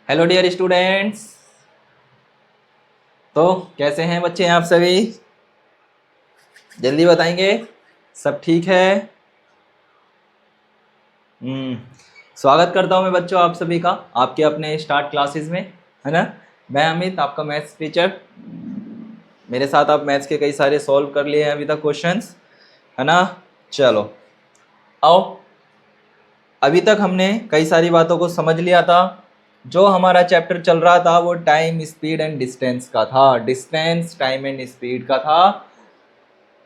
Hello dear students. तो कैसे हैं बच्चे आप सभी? जल्दी बताएंगे। सब ठीक है? स्वागत करता हूं मैं बच्चों आप सभी का आपके अपने स्टार्ट क्लासेस में, है ना। मैं अमित, आपका मैथ्स टीचर। मेरे साथ आप मैथ्स के कई सारे सॉल्व कर लिए हैं अभी तक क्वेश्चंस, है ना। चलो आओ, अभी तक हमने कई सारी बातों को समझ लिया था। जो हमारा चैप्टर चल रहा था वो टाइम, स्पीड एंड डिस्टेंस का था। डिस्टेंस, टाइम एंड स्पीड का था।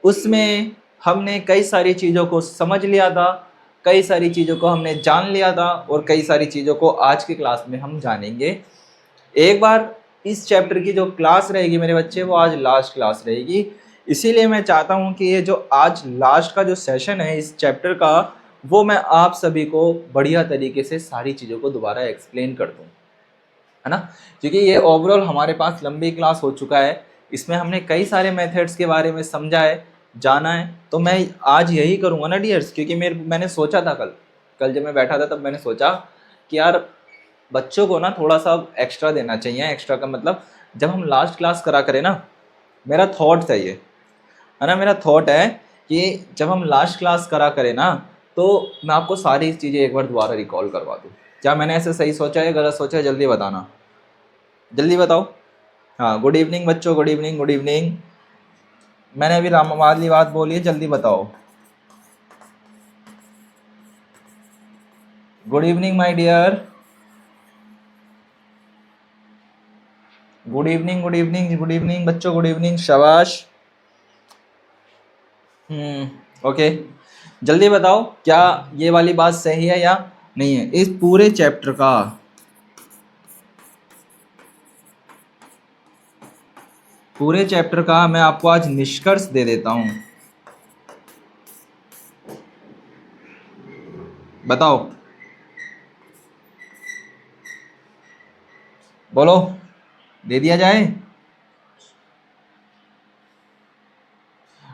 उसमें हमने कई सारी चीज़ों को समझ लिया था, कई सारी चीज़ों को हमने जान लिया था, और कई सारी चीज़ों को आज की क्लास में हम जानेंगे। एक बार इस चैप्टर की जो क्लास रहेगी मेरे बच्चे, वो आज लास्ट क्लास रहेगी। इसीलिए मैं चाहता हूँ कि ये जो आज लास्ट का जो सेशन है इस चैप्टर का, वो मैं आप सभी को बढ़िया तरीके से सारी चीज़ों को दोबारा एक्सप्लेन कर दूँ, है ना। क्योंकि ये ओवरऑल हमारे पास लंबी क्लास हो चुका है, इसमें हमने कई सारे मेथड्स के बारे में समझा है, जाना है। तो मैं आज यही करूँगा ना डियर्स, क्योंकि मैंने सोचा था कल जब मैं बैठा था तब मैंने सोचा कि यार बच्चों को ना थोड़ा सा एक्स्ट्रा देना चाहिए। एक्स्ट्रा का मतलब जब हम लास्ट क्लास करा करें ना, मेरा थॉट है ये, है ना। मेरा थॉट है कि जब हम लास्ट क्लास करा करें ना, तो मैं आपको सारी चीज़ें एक बार दोबारा रिकॉल करवा दूँ। क्या मैंने ऐसे सही सोचा है, गलत सोचा है? जल्दी बताना, जल्दी बताओ। हाँ, गुड इवनिंग बच्चों, गुड इवनिंग, गुड इवनिंग। मैंने अभी वाली बात बोली है, जल्दी बताओ। Good evening my dear, good evening, good evening, good evening बच्चों, गुड इवनिंग, शाबाश। ओके, जल्दी बताओ क्या ये वाली बात सही है या नहीं है। इस पूरे चैप्टर का, पूरे चैप्टर का मैं आपको आज निष्कर्ष दे देता हूं। बताओ, बोलो, दे दिया जाए।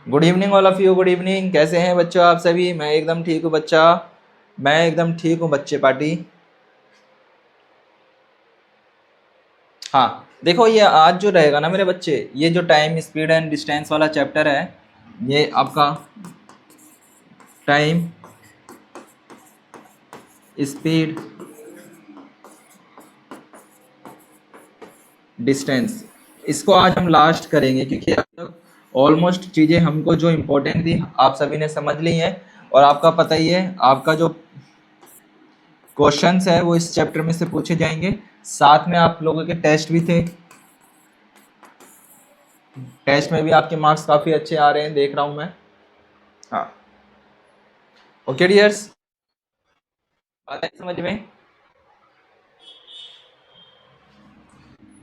Good evening all of you, good evening. कैसे हैं बच्चों आप सभी? मैं एकदम ठीक हूँ बच्चा, मैं एकदम ठीक हूँ बच्चे पार्टी। हाँ देखो, ये आज जो रहेगा ना मेरे बच्चे, ये जो टाइम, स्पीड एंड डिस्टेंस वाला चैप्टर है, ये आपका टाइम, स्पीड, डिस्टेंस, इसको आज हम लास्ट करेंगे। क्योंकि अब तक ऑलमोस्ट चीज़ें हमको जो इम्पोर्टेंट थी आप सभी ने समझ ली हैं। और आपका पता ही है, आपका जो क्वेश्चंस है वो इस चैप्टर में से पूछे जाएंगे। साथ में आप लोगों के टेस्ट भी थे, टेस्ट में भी आपके मार्क्स काफ़ी अच्छे आ रहे हैं, देख रहा हूँ मैं। हाँ, ओके डियर्स, बात है समझ में?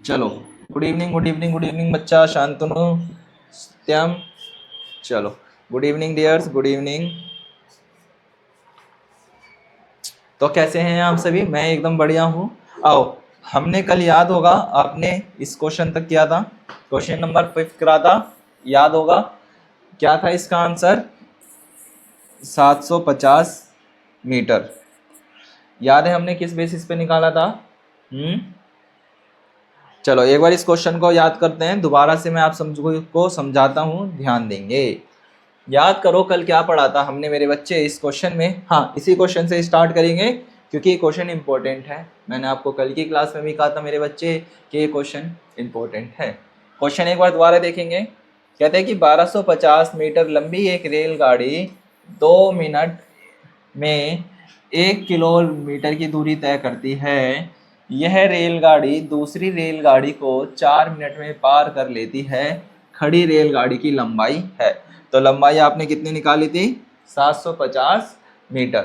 चलो, good evening, good evening, good evening बच्चा, शांतनु, सत्यम। चलो, good evening dears, good evening. तो कैसे हैं आप सभी? मैं एकदम बढ़िया हूँ। आओ, हमने कल, याद होगा आपने इस क्वेश्चन तक किया था, क्वेश्चन नंबर 5 करा था, याद होगा। क्या था इसका आंसर? 750 मीटर। याद है हमने किस बेसिस पे निकाला था? चलो एक बार इस क्वेश्चन को याद करते हैं, दोबारा से मैं आप को समझाता हूँ, ध्यान देंगे। याद करो कल क्या पढ़ा था हमने मेरे बच्चे इस क्वेश्चन में। हाँ, इसी क्वेश्चन से स्टार्ट करेंगे क्योंकि ये क्वेश्चन इंपॉर्टेंट है। मैंने आपको कल की क्लास में भी कहा था मेरे बच्चे कि ये क्वेश्चन इंपॉर्टेंट है। क्वेश्चन एक बार दोबारा देखेंगे। कहते हैं कि 1250 मीटर लंबी एक रेलगाड़ी 2 मिनट में 1 किलोमीटर की दूरी तय करती है। यह रेलगाड़ी दूसरी रेलगाड़ी को 4 मिनट में पार कर लेती है। खड़ी रेलगाड़ी की लंबाई है। तो लंबाई आपने कितनी निकाली थी? 750 मीटर।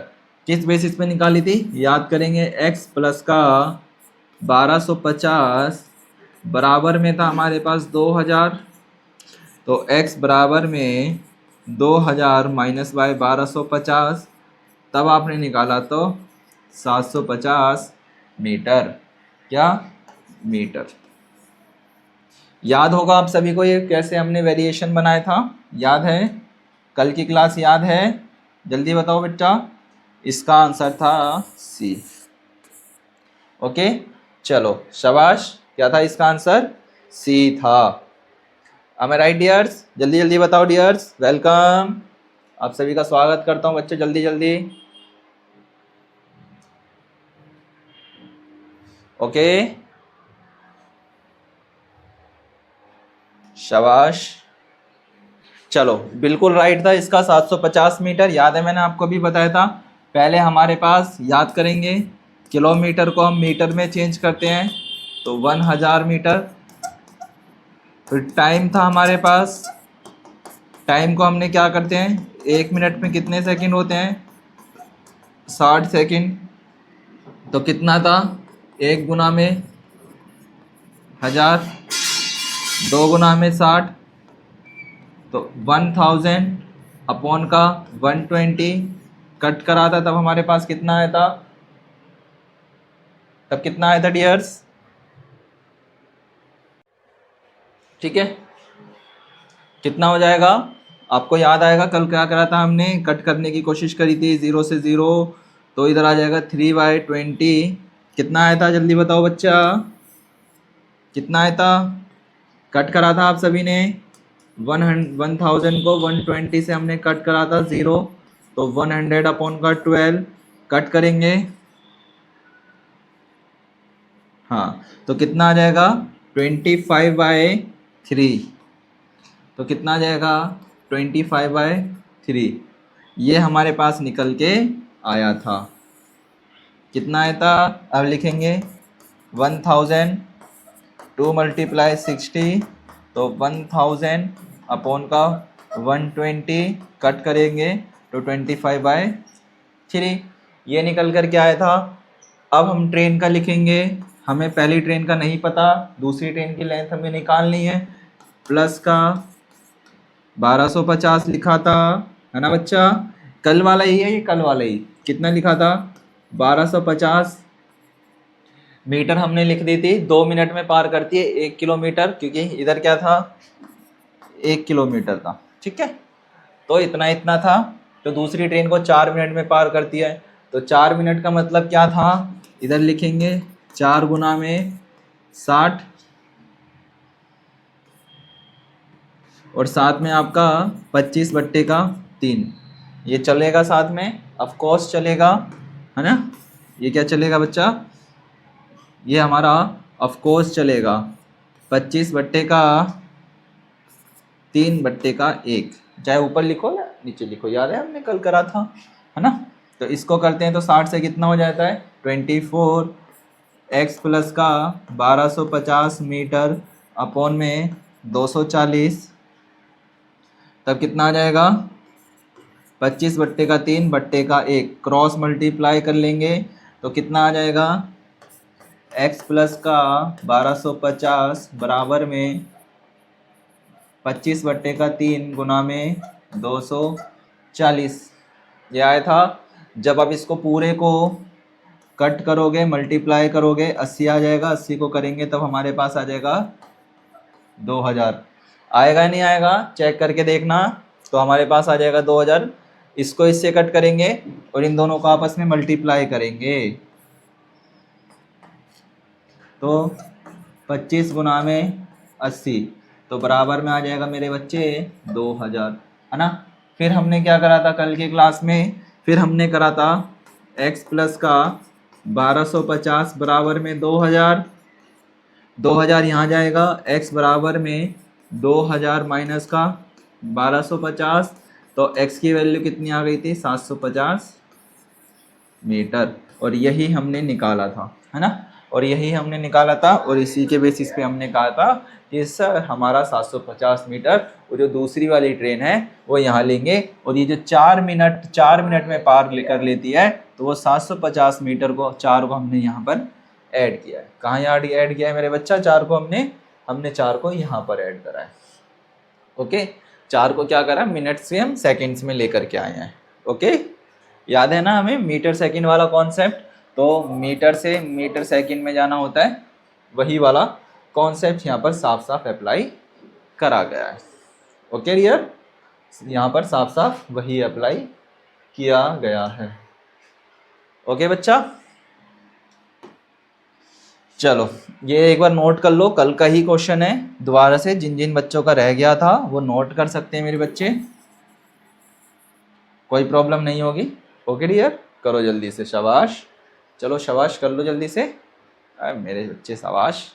किस बेसिस पे निकाली थी? याद करेंगे, x प्लस का 1250 बराबर में था हमारे पास 2000। तो x बराबर में 2000 माइनस बाय 1250, तब आपने निकाला तो 750 मीटर। क्या? मीटर। याद होगा आप सभी को ये कैसे हमने वेरिएशन बनाया था, याद है? कल की क्लास याद है? जल्दी बताओ बेटा। इसका आंसर था सी। ओके, चलो शाबाश, क्या था इसका आंसर? सी था। am I right dears? जल्दी जल्दी बताओ डियर्स। वेलकम, आप सभी का स्वागत करता हूँ बच्चों, जल्दी जल्दी। ओके शाबाश। चलो बिल्कुल राइट था इसका, 750 मीटर। याद है मैंने आपको भी बताया था। पहले हमारे पास याद करेंगे, किलोमीटर को हम मीटर में चेंज करते हैं तो 1000 मीटर। फिर टाइम था हमारे पास, टाइम को हमने क्या करते हैं, 1 मिनट में कितने सेकंड होते हैं? 60 सेकंड। तो कितना था, 1 गुना में 1000, 2 गुना में 60, तो 1000 अपॉन का 120 कट करा था, तब हमारे पास कितना आया था? तब कितना आया था डियर्स? ठीक है, कितना हो जाएगा? आपको याद आएगा कल क्या करा था हमने, कट करने की कोशिश करी थी 0 से 0, तो इधर आ जाएगा 3/20। कितना आया था जल्दी बताओ बच्चा, कितना आया था? कट करा था आप सभी ने 1000 को 120 से हमने कट करा था 0, तो 100 अपॉन का 12 कट करेंगे। हाँ, तो कितना आ जाएगा? 25/3। तो कितना आ जाएगा? 25/3। ये हमारे पास निकल के आया था। कितना आया था? अब लिखेंगे 1000 2 × 60, तो 1000 अपॉन का 120 कट करेंगे तो 25/3। ये निकल कर क्या आया था? अब हम ट्रेन का लिखेंगे। हमें पहली ट्रेन का नहीं पता, दूसरी ट्रेन की लेंथ हमें निकालनी है। प्लस का 1250 लिखा था, है ना बच्चा? कल वाला ही है ये, कल वाला ही। कितना लिखा था? 1250 मीटर हमने लिख दी थी। 2 मिनट में पार करती है 1 किलोमीटर, क्योंकि इधर क्या था, 1 किलोमीटर था। ठीक है, तो इतना इतना था। तो दूसरी ट्रेन को 4 मिनट में पार करती है, तो 4 मिनट का मतलब क्या था? इधर लिखेंगे 4 गुना में 60, और साथ में आपका 25/3। ये चलेगा साथ में, ऑफ कोर्स चलेगा, है ना? ये क्या चलेगा बच्चा? ये हमारा ऑफ कोर्स चलेगा 25/3/1, चाहे ऊपर लिखो या नीचे लिखो, याद है हमने कल करा था, है ना? तो इसको करते हैं तो 60 से कितना हो जाता है? 24 x प्लस का 1250 मीटर अपॉन में 240, तब कितना आ जाएगा? 25/3/1 क्रॉस मल्टीप्लाई कर लेंगे तो कितना आ जाएगा? x प्लस का 1250 बराबर में 25/3 गुना में 240। ये आया था। जब आप इसको पूरे को कट करोगे, मल्टीप्लाई करोगे, 80 आ जाएगा। 80 को करेंगे तब हमारे पास आ जाएगा 2000। आएगा नहीं आएगा चेक करके देखना। तो हमारे पास आ जाएगा 2000। इसको इससे कट करेंगे और इन दोनों को आपस में मल्टीप्लाई करेंगे, तो 25 गुना में 80, तो बराबर में आ जाएगा मेरे बच्चे 2000, है ना? फिर हमने क्या करा था कल के क्लास में? फिर हमने करा था x प्लस का 1250 बराबर में 2000। 2000 यहाँ जाएगा, x बराबर में 2000 माइनस का 1250, तो x की वैल्यू कितनी आ गई थी? 750 मीटर। और यही हमने निकाला था, है ना? और यही हमने निकाला था, और इसी के बेसिस पे हमने कहा था कि सर हमारा 750 मीटर, वो जो दूसरी वाली ट्रेन है वो यहाँ लेंगे, और ये जो 4 मिनट में पार कर लेती है, तो वो 750 मीटर को 4 को हमने यहाँ पर ऐड किया है। कहाँ यहाँ ऐड किया है मेरे बच्चा? 4 को हमने 4 को यहाँ पर ऐड करा है। ओके, 4 को क्या करा? मिनट से हम सेकेंड्स में लेकर के आए हैं। ओके, याद है ना हमें मीटर सेकंड वाला कॉन्सेप्ट? तो मीटर से मीटर सेकंड में जाना होता है, वही वाला कॉन्सेप्ट यहाँ पर साफ साफ अप्लाई करा गया है। ओके डियर, यहाँ पर साफ साफ वही अप्लाई किया गया है। ओके बच्चा, चलो ये एक बार नोट कर लो, कल का ही क्वेश्चन है, दोबारा से जिन जिन बच्चों का रह गया था वो नोट कर सकते हैं मेरे बच्चे, कोई प्रॉब्लम नहीं होगी। ओके डियर, करो जल्दी से, शाबाश, चलो शाबाश कर लो जल्दी से, मेरे बच्चे शाबाश।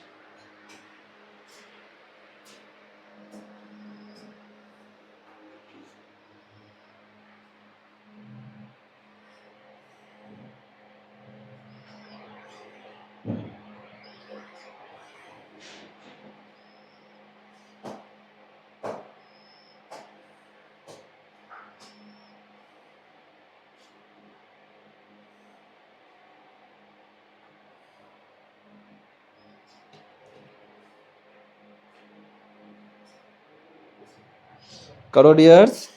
करो डियर्स।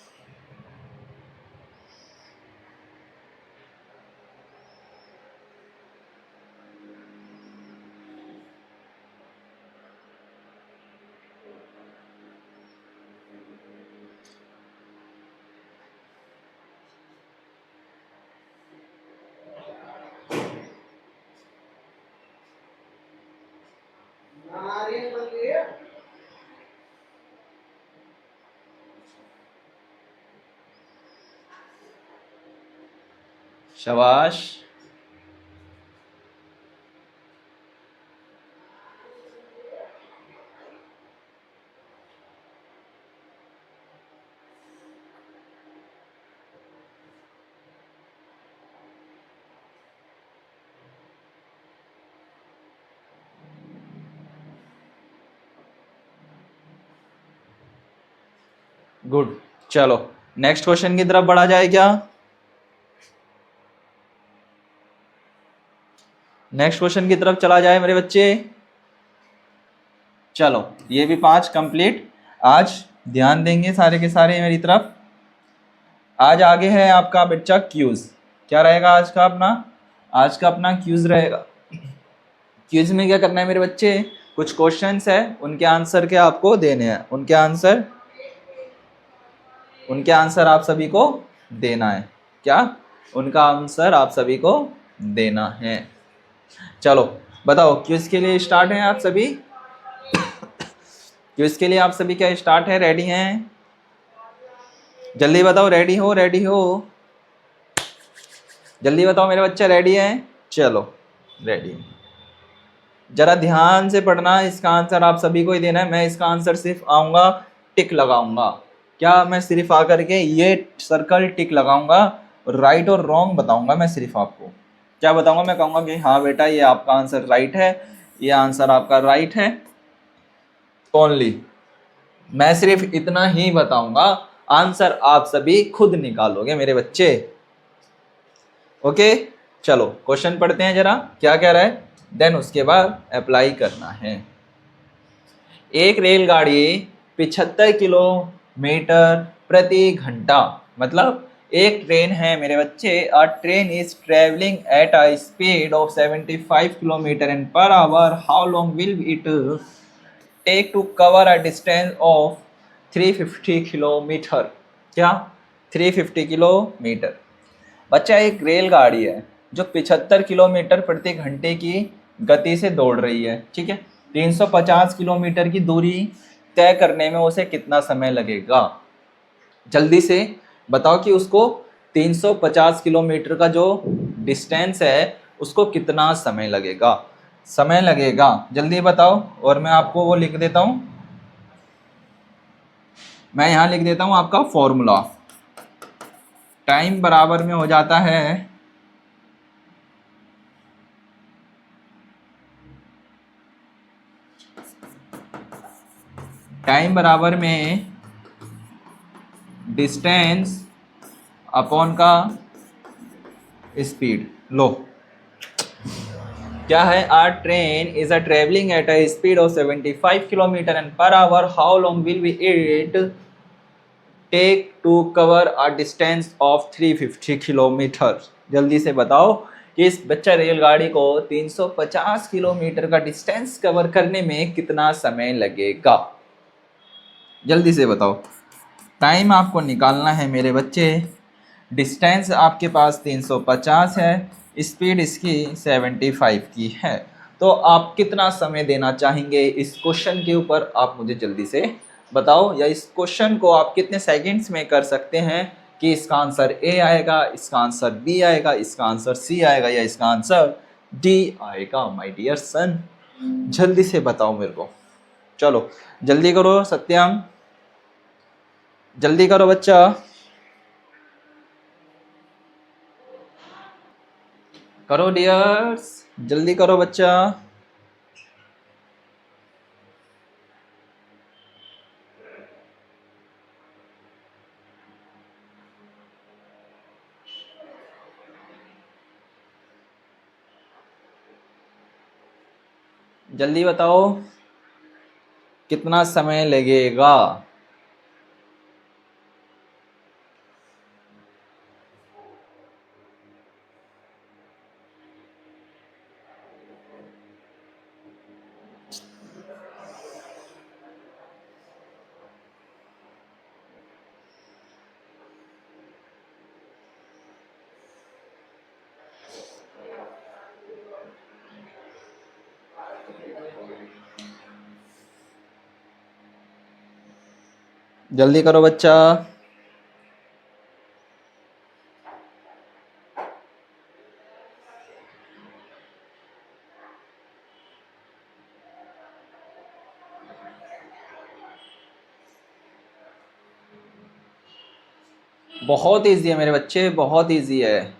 शाबाश। गुड, चलो नेक्स्ट क्वेश्चन की तरफ बढ़ा जाए क्या? नेक्स्ट क्वेश्चन की तरफ चला जाए मेरे बच्चे। चलो ये भी 5 कंप्लीट। आज ध्यान देंगे सारे के सारे मेरी तरफ। आज आगे है आपका बच्चा क्यूज। क्या रहेगा आज का अपना? आज का अपना क्यूज रहेगा। क्यूज में क्या करना है मेरे बच्चे, कुछ क्वेश्चंस है, उनके आंसर क्या आपको देने हैं, उनके आंसर आप सभी को देना है। क्या? उनका आंसर आप सभी को देना है। चलो बताओ, क्विज के लिए स्टार्ट हैं आप सभी? क्विज के लिए आप सभी क्या स्टार्ट है, रेडी हैं? जल्दी बताओ, रेडी हो? रेडी हो? जल्दी बताओ मेरे बच्चे, रेडी हैं? चलो रेडी। जरा ध्यान से पढ़ना, इसका आंसर आप सभी को ही देना है। मैं इसका आंसर सिर्फ आऊँगा, टिक लगाऊंगा। क्या? मैं सिर्फ आकर के ये सर्कल टिक लगाऊंगा, राइट और रॉन्ग बताऊंगा। मैं सिर्फ आपको क्या बताऊंगा, मैं कहूँगा कि हाँ बेटा ये आपका आंसर राइट है, ये आंसर आपका राइट है, ओनली। मैं सिर्फ इतना ही बताऊंगा, आंसर आप सभी खुद निकालोगे मेरे बच्चे। ओके चलो क्वेश्चन पढ़ते हैं जरा, क्या कह रहा है, देन उसके बाद अप्लाई करना है। एक रेलगाड़ी 75 किलोमीटर प्रति घंटा, मतलब एक ट्रेन है मेरे बच्चे, a train is travelling at a speed of 75 kilometre and per hour, how long will it take to cover a distance of 350 kilometre? क्या? 350 किलोमीटर। बच्चा एक रेलगाड़ी है जो 75 किलोमीटर प्रति घंटे की गति से दौड़ रही है, ठीक है। 350 किलोमीटर की दूरी तय करने में उसे कितना समय लगेगा? जल्दी से बताओ कि उसको 350 किलोमीटर का जो डिस्टेंस है उसको कितना समय लगेगा? समय लगेगा, जल्दी बताओ। और मैं आपको वो लिख देता हूँ, मैं यहाँ लिख देता हूँ आपका फॉर्मूला। टाइम बराबर में हो जाता है टाइम बराबर में डिस्टेंस अपॉन का स्पीड। लो क्या है, are train is a travelling at a speed of 75 kilometre and per hour, how long will be it take to cover a distance of 350 kilometre? जल्दी से बताओ कि इस बच्चा रेलगाड़ी को 350 किलोमीटर का डिस्टेंस कवर करने में कितना समय लगेगा? जल्दी से बताओ। टाइम आपको निकालना है मेरे बच्चे, डिस्टेंस आपके पास 350 है, स्पीड इसकी 75 की है, तो आप कितना समय देना चाहेंगे इस क्वेश्चन के ऊपर, आप मुझे जल्दी से बताओ। या इस क्वेश्चन को आप कितने सेकंड्स में कर सकते हैं कि इसका आंसर ए आएगा, इसका आंसर बी आएगा, इसका आंसर सी आएगा, या इसका आंसर डी आएगा। माय डियर सन, जल्दी से बताओ मेरे को। चलो जल्दी करो सत्यम, जल्दी करो बच्चा, करो डियर्स, जल्दी करो बच्चा। जल्दी बताओ कितना समय लगेगा। जल्दी करो बच्चा। बहुत इजी है मेरे बच्चे, बहुत इजी है।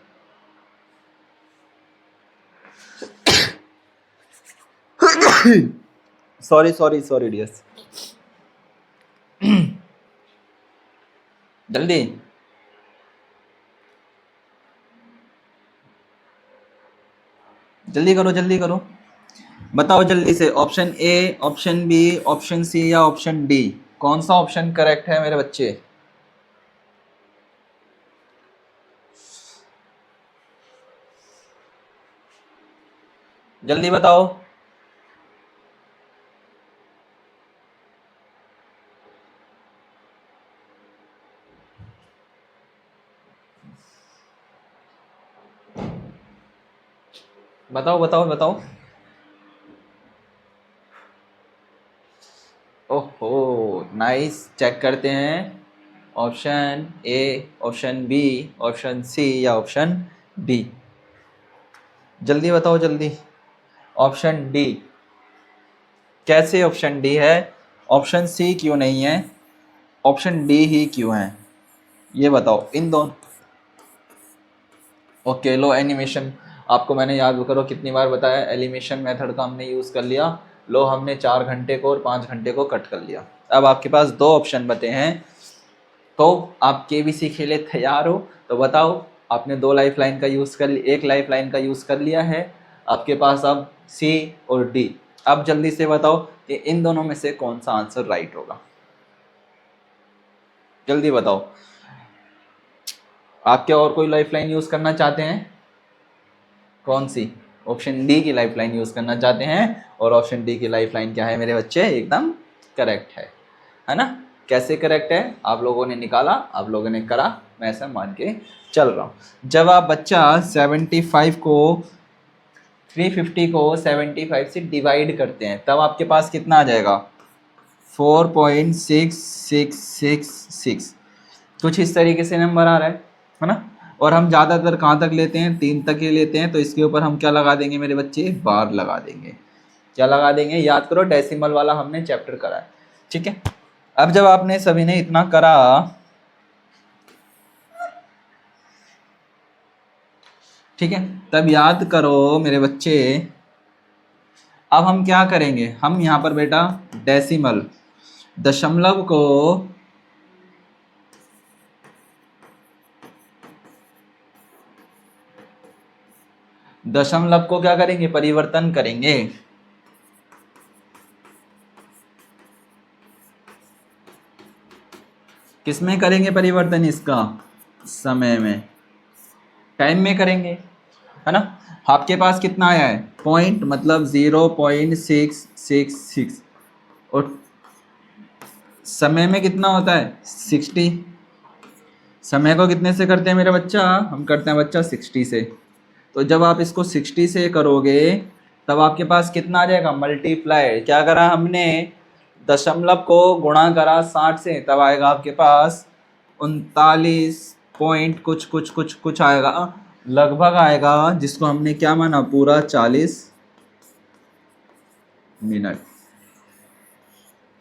Sorry sorry sorry dears. जल्दी जल्दी करो, जल्दी करो, बताओ जल्दी से। Option A, option B, option C या ऑप्शन डी, कौन सा ऑप्शन करेक्ट है मेरे बच्चे? जल्दी बताओ। बताओ बताओ बताओ। ओहो नाइस, चेक करते हैं। Option A, option B, option C या ऑप्शन डी, जल्दी बताओ जल्दी। ऑप्शन डी, कैसे ऑप्शन डी है? ऑप्शन सी क्यों नहीं है? ऑप्शन डी ही क्यों है? ये बताओ इन दोनों। ओके लो एनिमेशन, आपको मैंने याद करो कितनी बार बताया, एलिमिनेशन मेथड का हमने यूज़ कर लिया। लो हमने 4 घंटे को और 5 घंटे को कट कर लिया। अब आपके पास 2 ऑप्शन बचे हैं, तो आप केबीसी के लिए तैयार हो? तो बताओ, आपने 2 लाइफ लाइन का यूज़ कर लिया, 1 लाइफ लाइन का यूज़ कर लिया है आपके पास अब सी और डी। अब जल्दी से बताओ कि इन दोनों में से कौन सा आंसर राइट होगा, जल्दी बताओ। आप क्या और कोई लाइफ लाइन यूज़ करना चाहते हैं? कौन सी? ऑप्शन डी की लाइफ लाइन यूज़ करना चाहते हैं, और ऑप्शन डी की लाइफ लाइन क्या है मेरे बच्चे? एकदम करेक्ट है ना? कैसे करेक्ट है? आप लोगों ने निकाला, आप लोगों ने करा, मैं ऐसा मान के चल रहा हूँ। जब आप बच्चा 75 को 350 को 75 से डिवाइड करते हैं, तब आपके पास कितना आ जाएगा? 4.6666। कुछ इस तरीके से नंबर आ रहा है ना? और हम ज़्यादातर कहाँ तक लेते हैं? 3 तक ही लेते हैं, तो इसके ऊपर हम क्या लगा देंगे मेरे बच्चे? बार लगा देंगे। क्या लगा देंगे? याद करो, डेसिमल वाला हमने चैप्टर करा है, ठीक है। अब जब आपने सभी ने इतना करा, ठीक है, तब याद करो मेरे बच्चे, अब हम क्या करेंगे? हम यहाँ पर बेटा डेसिमल, दशमलव को क्या करेंगे? परिवर्तन करेंगे। किसमें करेंगे परिवर्तन? इसका समय में, टाइम में करेंगे, है ना? आपके पास कितना आया है? पॉइंट मतलब 0.666, और समय में कितना होता है? 60। समय को कितने से करते हैं मेरा बच्चा? हम करते हैं बच्चा 60 से। तो जब आप इसको 60 से करोगे, तब आपके पास कितना आ जाएगा, मल्टीप्लाई, क्या करा हमने, दशमलव को गुणा करा 60 से, तब आएगा आपके पास 39 पॉइंट कुछ कुछ कुछ कुछ आएगा, लगभग आएगा, जिसको हमने क्या माना, पूरा 40 मिनट।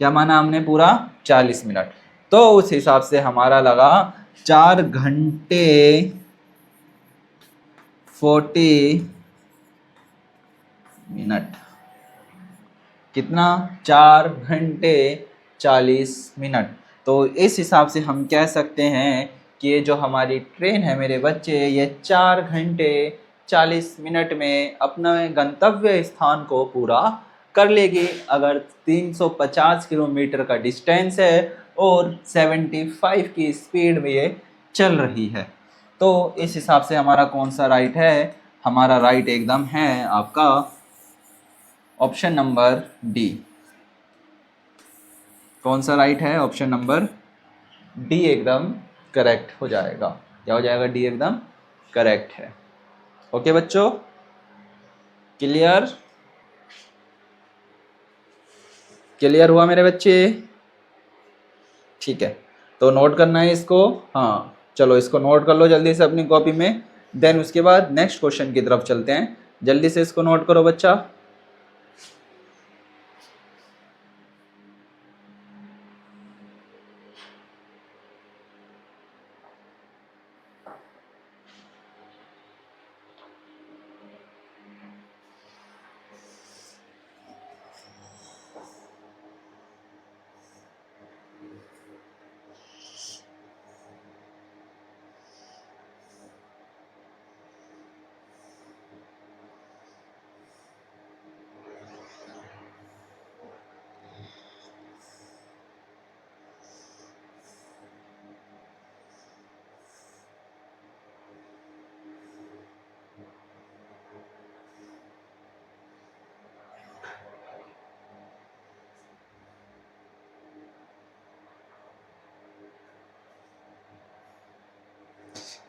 क्या माना हमने, पूरा 40 मिनट। तो उस हिसाब से हमारा लगा 4 घंटे 40 मिनट। कितना, 4 घंटे 40 मिनट। तो इस हिसाब से हम कह सकते हैं कि ये जो हमारी ट्रेन है मेरे बच्चे, ये 4 घंटे 40 मिनट में अपना गंतव्य स्थान को पूरा कर लेगी, अगर 350 किलोमीटर का डिस्टेंस है और 75 की स्पीड में ये चल रही है। तो इस हिसाब से हमारा कौन सा राइट है, हमारा राइट एकदम है आपका ऑप्शन नंबर डी। कौन सा राइट है, ऑप्शन नंबर डी एकदम करेक्ट हो जाएगा। क्या हो जाएगा, डी एकदम करेक्ट है। ओके बच्चों, क्लियर, क्लियर हुआ मेरे बच्चे? ठीक है, तो नोट करना है इसको। हाँ चलो इसको नोट कर लो जल्दी से अपनी कॉपी में, देन उसके बाद नेक्स्ट क्वेश्चन की तरफ चलते हैं। जल्दी से इसको नोट करो बच्चा।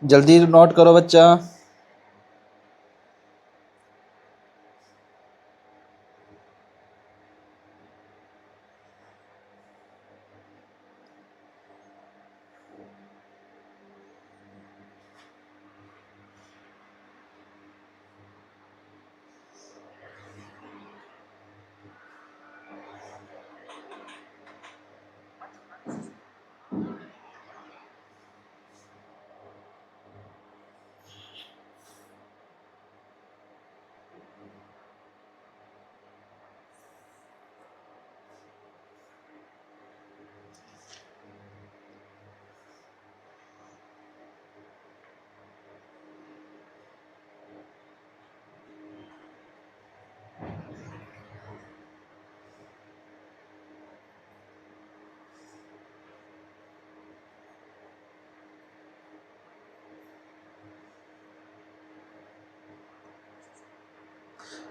जल्दी नोट करो बच्चा।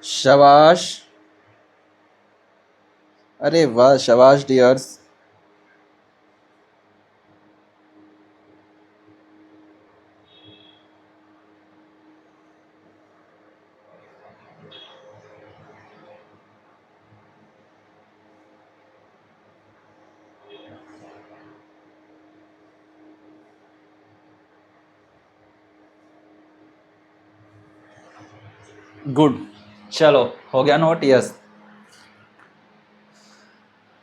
शाबाश, अरे वाह, शाबाश डियर्स। गुड, चलो हो गया नोट, यस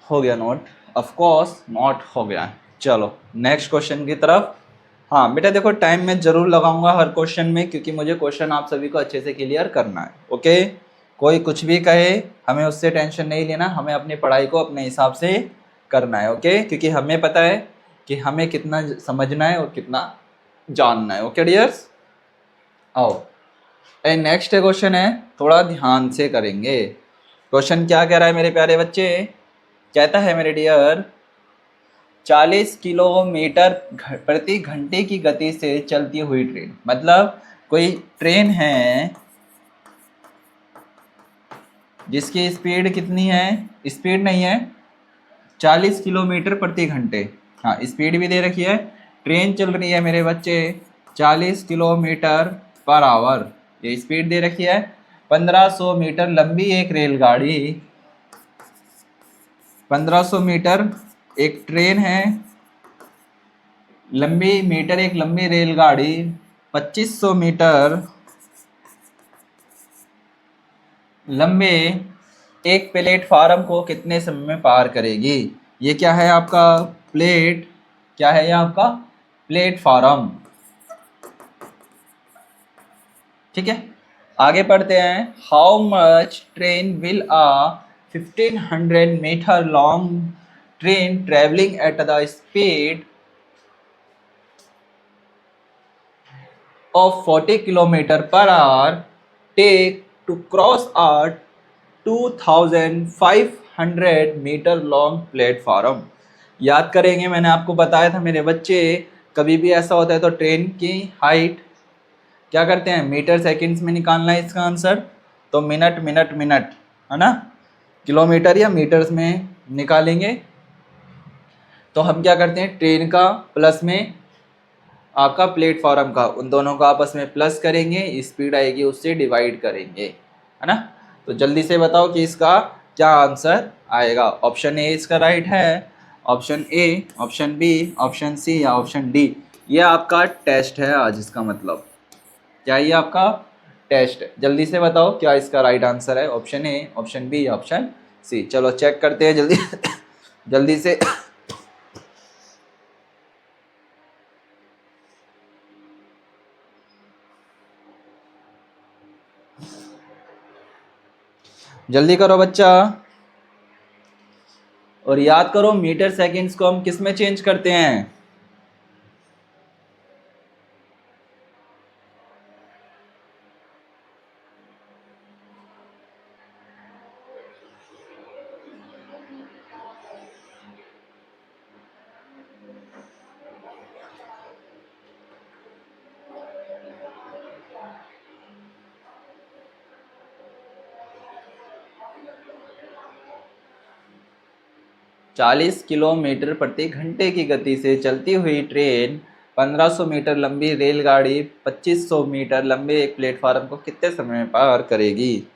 हो गया नोट, ऑफ कोर्स नोट हो गया। चलो नेक्स्ट क्वेश्चन की तरफ। हाँ बेटा देखो, टाइम मैं जरूर लगाऊंगा हर क्वेश्चन में, क्योंकि मुझे क्वेश्चन आप सभी को अच्छे से क्लियर करना है। ओके, कोई कुछ भी कहे हमें उससे टेंशन नहीं लेना, हमें अपनी पढ़ाई को अपने हिसाब से करना है। ओके, क्योंकि हमें पता है कि हमें कितना समझना है और कितना जानना है। ओके डियर्स, आओ नेक्स्ट क्वेश्चन है, थोड़ा ध्यान से करेंगे। क्वेश्चन क्या कह रहा है मेरे प्यारे बच्चे, कहता है मेरे डियर, 40 किलोमीटर प्रति घंटे की गति से चलती हुई ट्रेन, मतलब कोई ट्रेन है जिसकी स्पीड कितनी है, स्पीड नहीं है, 40 किलोमीटर प्रति घंटे। हाँ स्पीड भी दे रखी है, ट्रेन चल रही है मेरे बच्चे 40 किलोमीटर पर आवर, ये स्पीड दे रखी है। 1500 मीटर लंबी एक रेलगाड़ी, 1500 मीटर एक ट्रेन है, लंबी मीटर एक लंबी रेलगाड़ी 2500 मीटर लंबे एक प्लेटफार्म को कितने समय में पार करेगी। ये क्या है आपका क्या है ये आपका प्लेटफार्म। ठीक है, आगे पढ़ते हैं। How much train will a 1500 metre long train travelling at the speed of 40 kilometre per hour take to cross a 2500 metre long platform. याद करेंगे, मैंने आपको बताया था मेरे बच्चे, कभी भी ऐसा होता है तो ट्रेन की हाइट क्या करते हैं, मीटर सेकंड्स में निकालना है इसका आंसर, तो मिनट मिनट मिनट है ना, किलोमीटर या मीटर्स में निकालेंगे। तो हम क्या करते हैं, ट्रेन का प्लस में आपका प्लेटफॉर्म का, उन दोनों का आपस में प्लस करेंगे, स्पीड आएगी उससे डिवाइड करेंगे, है ना। तो जल्दी से बताओ कि इसका क्या आंसर आएगा। ऑप्शन ए इसका राइट है, option A, option B, option C या ऑप्शन डी। ये आपका टेस्ट है आज, इसका मतलब क्या, ये आपका टेस्ट है। जल्दी से बताओ क्या इसका राइट आंसर है, option A, option B, option C. चलो चेक करते हैं जल्दी जल्दी से जल्दी करो बच्चा, और याद करो मीटर सेकंड्स को हम किस में चेंज करते हैं, 40 किलोमीटर प्रति घंटे की गति से चलती हुई ट्रेन 1500 मीटर लंबी रेलगाड़ी 2500 मीटर लंबे एक प्लेटफार्म को कितने समय में पार करेगी।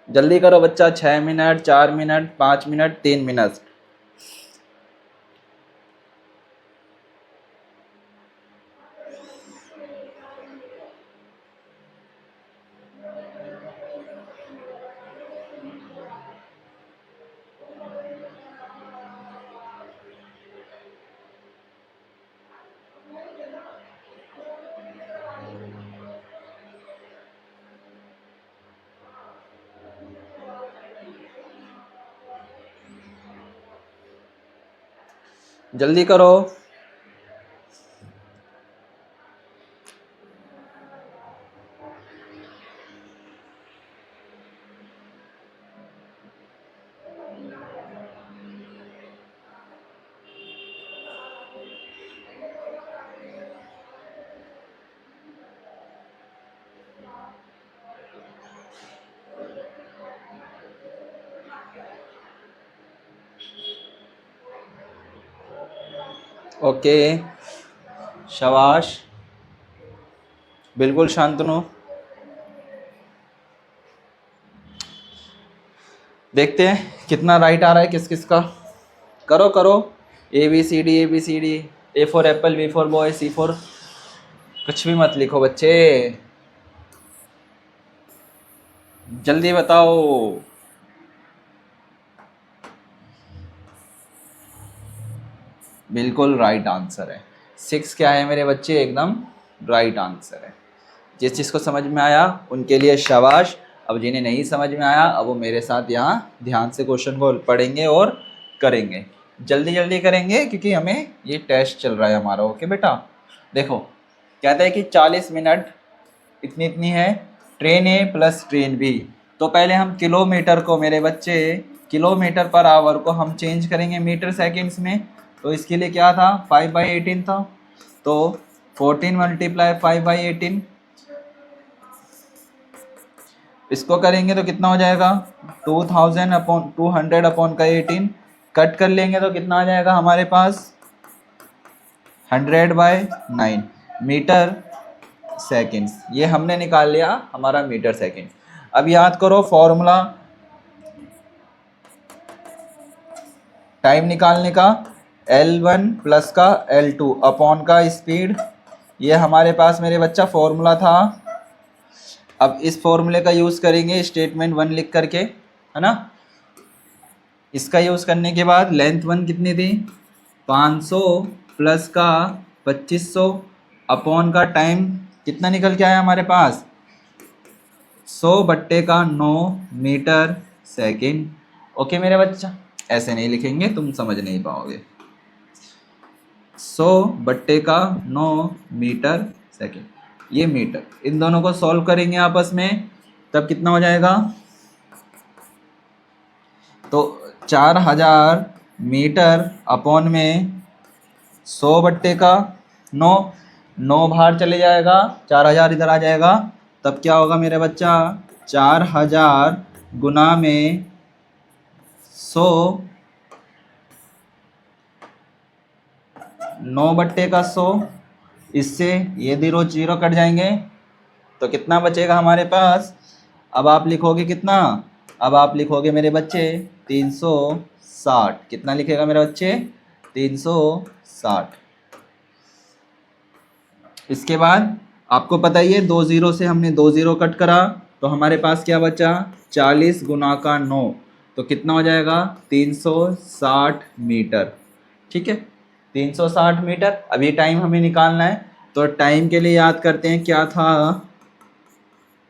जल्दी करो बच्चा, 6 मिनट, 4 मिनट, 5 मिनट, 3 मिनट। जल्दी करो। ओके, शाबाश, बिल्कुल शांतनु। देखते हैं कितना राइट आ रहा है किस किस का। करो करो, A B C D, A B C D, A for apple, B for boy, C for, कुछ भी मत लिखो बच्चे, जल्दी बताओ। बिल्कुल राइट आंसर है, 6 क्या है मेरे बच्चे, एकदम राइट आंसर है। जिस चीज़ को समझ में आया उनके लिए शाबाश। अब जिन्हें नहीं समझ में आया, अब वो मेरे साथ यहाँ ध्यान से क्वेश्चन को पढ़ेंगे और करेंगे, जल्दी जल्दी करेंगे क्योंकि हमें ये टेस्ट चल रहा है हमारा। ओके बेटा, देखो कहता है कि 40 मिनट इतनी इतनी है ट्रेन ए प्लस ट्रेन बी। तो पहले हम किलोमीटर को मेरे बच्चे, किलोमीटर पर आवर को हम चेंज करेंगे मीटर सेकेंड्स में। तो इसके लिए क्या था, 5/18 था, तो 14 × 5/18 इसको करेंगे तो कितना हो जाएगा 2000 अपॉन 200 अपॉन का 18, कट कर लेंगे तो कितना आ जाएगा हमारे पास 100/9 मीटर सेकेंड्स। ये हमने निकाल लिया हमारा मीटर सेकेंड। अब याद करो फॉर्मूला टाइम निकालने का, L1 प्लस का L2 अपॉन का स्पीड। ये हमारे पास मेरे बच्चा फॉर्मूला था। अब इस फॉर्मूले का यूज़ करेंगे स्टेटमेंट 1 लिख करके, है ना। इसका यूज़ करने के बाद लेंथ 1 कितनी थी 500 प्लस का 2500 अपॉन का टाइम कितना निकल के आया हमारे पास 100/9 मीटर सेकेंड। ओके मेरे बच्चा, ऐसे नहीं लिखेंगे, तुम समझ नहीं पाओगे। 100/9 मीटर सेकेंड, ये मीटर। इन दोनों को सॉल्व करेंगे आपस में, तब कितना हो जाएगा तो 4000 मीटर अपॉन में 100/9, 9 बाहर चले जाएगा, 4000 इधर आ जाएगा, तब क्या होगा मेरे बच्चा 4000 गुना में 100, 9/100, इससे ये जीरो जीरो कट जाएंगे तो कितना बचेगा हमारे पास। अब आप लिखोगे कितना, अब आप लिखोगे मेरे बच्चे 360। कितना लिखेगा मेरे बच्चे 360। इसके बाद आपको पता ही है 2 जीरो से हमने 2 जीरो कट करा तो हमारे पास क्या बचा 40 गुना का 9, तो कितना हो जाएगा 360 मीटर। ठीक है 360 मीटर। अभी टाइम हमें निकालना है, तो टाइम के लिए याद करते हैं क्या था,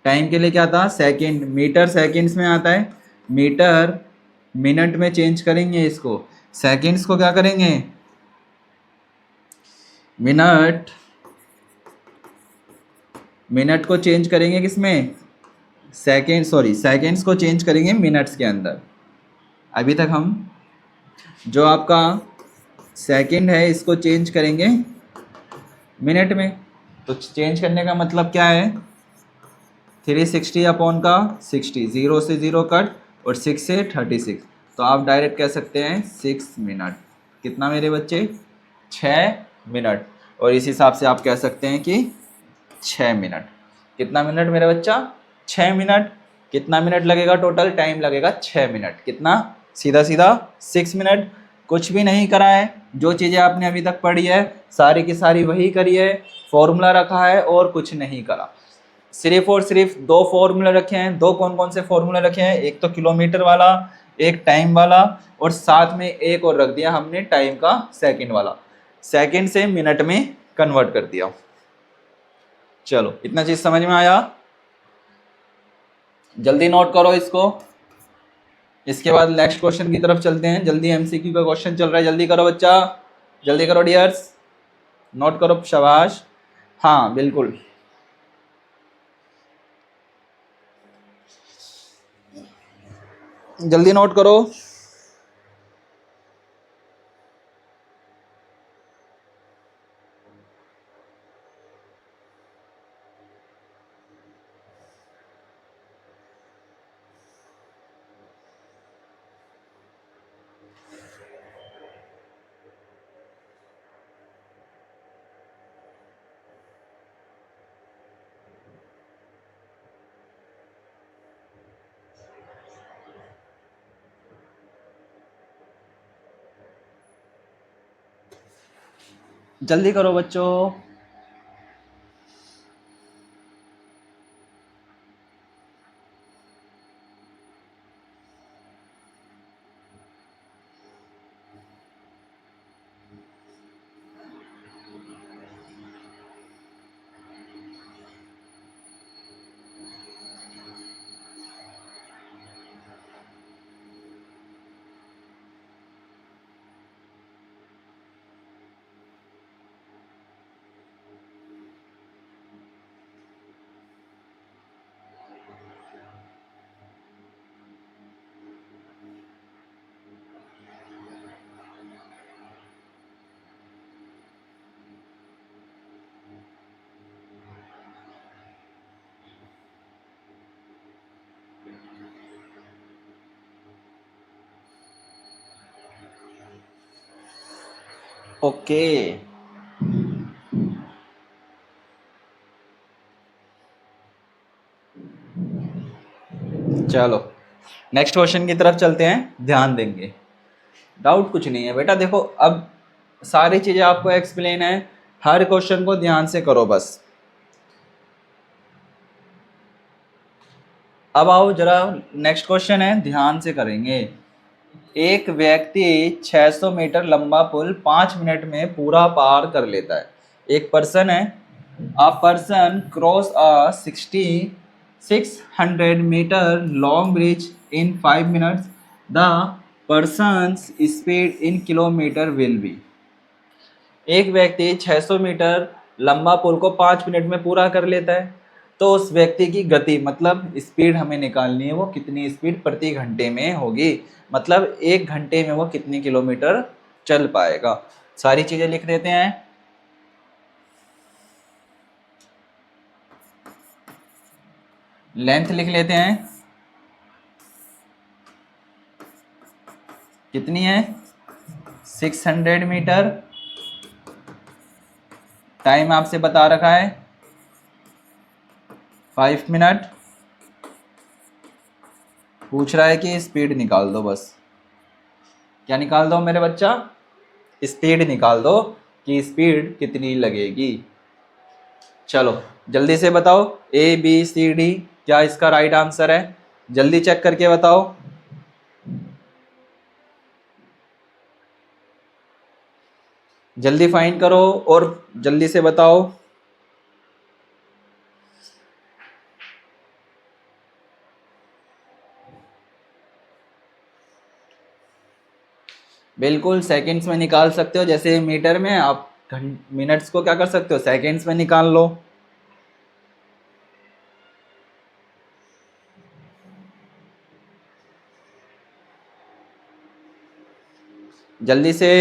टाइम के लिए क्या था सेकंड, मीटर सेकंड्स में आता है, मीटर मिनट में चेंज करेंगे इसको, सेकंड्स को क्या करेंगे मिनट, मिनट को चेंज करेंगे किसमें सेकेंड, सॉरी सेकेंड्स को चेंज करेंगे मिनट्स के अंदर। अभी तक हम जो आपका सेकंड है इसको चेंज करेंगे मिनट में। तो चेंज करने का मतलब क्या है 360 अपॉन का 60, 0 से 0 कट और 6 से 36, तो आप डायरेक्ट कह सकते हैं 6 मिनट। कितना मेरे बच्चे 6 मिनट। और इस हिसाब से आप कह सकते हैं कि 6 मिनट। कितना मिनट मेरा बच्चा 6 मिनट। कितना मिनट लगेगा टोटल टाइम लगेगा 6 मिनट। कितना सीधा सीधा 6 मिनट। कुछ भी नहीं करा है, जो चीज़ें आपने अभी तक पढ़ी है सारी की सारी वही करी है, फॉर्मूला रखा है और कुछ नहीं करा। सिर्फ और सिर्फ 2 फॉर्मूले रखे हैं। 2 कौन कौन से फॉर्मूले रखे हैं, एक तो किलोमीटर वाला, एक टाइम वाला, और साथ में एक और रख दिया हमने टाइम का सेकंड वाला, सेकंड से मिनट में कन्वर्ट कर दिया। चलो इतना चीज समझ में आया, जल्दी नोट करो इसको। इसके बाद नेक्स्ट क्वेश्चन की तरफ चलते हैं। जल्दी एमसीक्यू का क्वेश्चन चल रहा है, जल्दी करो बच्चा, जल्दी करो डियर्स, नोट करो, शाबाश। हाँ बिल्कुल, जल्दी नोट करो। जल्दी करो बच्चों। ओके, चलो नेक्स्ट क्वेश्चन की तरफ चलते हैं, ध्यान देंगे। डाउट कुछ नहीं है बेटा, देखो अब सारी चीजें आपको एक्सप्लेन है, हर क्वेश्चन को ध्यान से करो बस। अब आओ जरा, नेक्स्ट क्वेश्चन है, ध्यान से करेंगे। एक व्यक्ति 600 मीटर लंबा पुल 5 मिनट में पूरा पार कर लेता है। एक पर्सन है, a person cross a 600 metre long bridge in 5 minutes, the person's speed in kilometre will be. एक व्यक्ति 600 मीटर लंबा पुल को 5 मिनट में पूरा कर लेता है, तो उस व्यक्ति की गति मतलब स्पीड हमें निकालनी है, वो कितनी स्पीड प्रति घंटे में होगी, मतलब 1 घंटे में वो कितने किलोमीटर चल पाएगा। सारी चीजें लिख देते हैं। लेंथ लिख लेते हैं, कितनी है 600 मीटर। टाइम आपसे बता रखा है 5 मिनट। पूछ रहा है कि स्पीड निकाल दो, बस क्या निकाल दो मेरे बच्चा, स्पीड निकाल दो कि स्पीड कितनी लगेगी। चलो जल्दी से बताओ, ए बी सी डी क्या इसका राइट आंसर है, जल्दी चेक करके बताओ। जल्दी फाइंड करो और जल्दी से बताओ। बिल्कुल सेकंड्स में निकाल सकते हो, जैसे मीटर में आप मिनट्स को क्या कर सकते हो, सेकंड्स में निकाल लो। जल्दी से।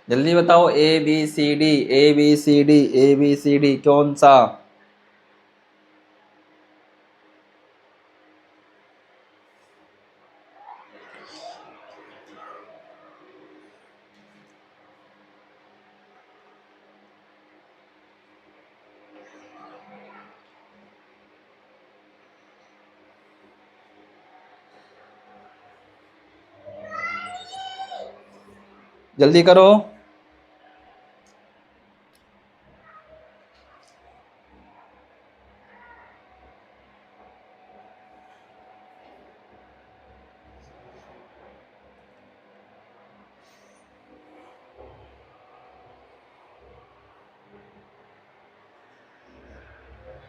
जल्दी बताओ, A B C D, A B C D, A B C D कौन सा। जल्दी करो।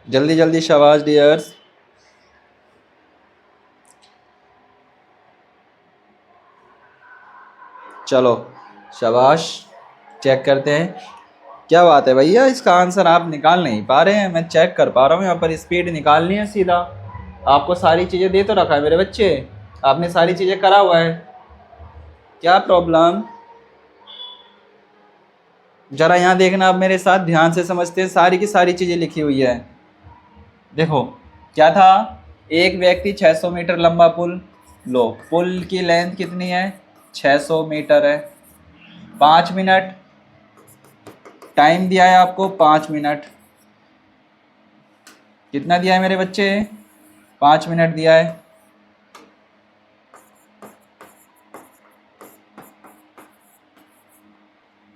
जल्दी जल्दी, शाबाश डियर्स। चलो शाबाश, चेक करते हैं। क्या बात है भैया, इसका आंसर आप निकाल नहीं पा रहे हैं, मैं चेक कर पा रहा हूँ। यहाँ पर स्पीड निकालनी है सीधा। आपको सारी चीज़ें दे तो रखा है मेरे बच्चे, आपने सारी चीज़ें करा हुआ है, क्या प्रॉब्लम। जरा यहाँ देखना, आप मेरे साथ ध्यान से समझते हैं, सारी की सारी चीज़ें लिखी हुई है। देखो क्या था, एक व्यक्ति 600 मीटर लंबा पुल, लो पुल की लेंथ कितनी है 600 मीटर है, 5 मिनट टाइम दिया है आपको, 5 मिनट। कितना दिया है मेरे बच्चे, 5 मिनट दिया है।